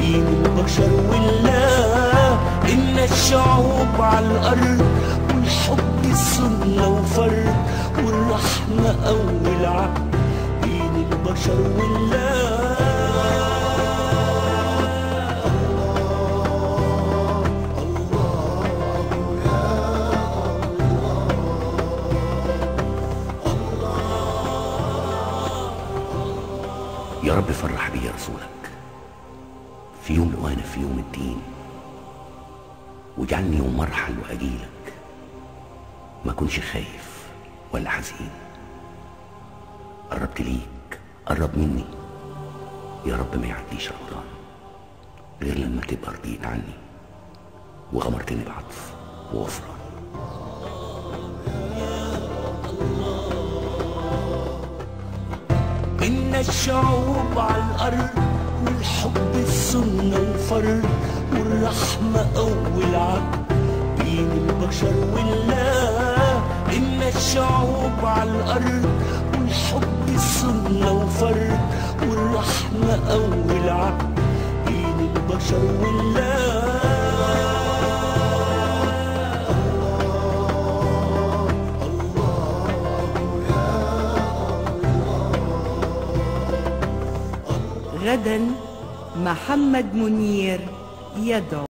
بين البشر والله. إن الشعوب على الأرض والحب السنة وفرد والرحمة أول عهد بين البشر والله. يا رب فرح بي رسولك في يوم القيامة في يوم الدين، واجعلني يوم مرحل وأجيلك ما كنش خايف ولا حزين. قربت ليك قرب مني يا رب، ما يعديش رمضان غير لما تبقى رضيت عني وغمرتني بعطف وغفران. إن الشعوب على الأرض والحب السنة وفرد والرحمة أول عهد بين البشر والله. إن الشعوب على الأرض والحب السنة وفرد والرحمة أول عهد بين البشر والله. غدا محمد منير يدعو.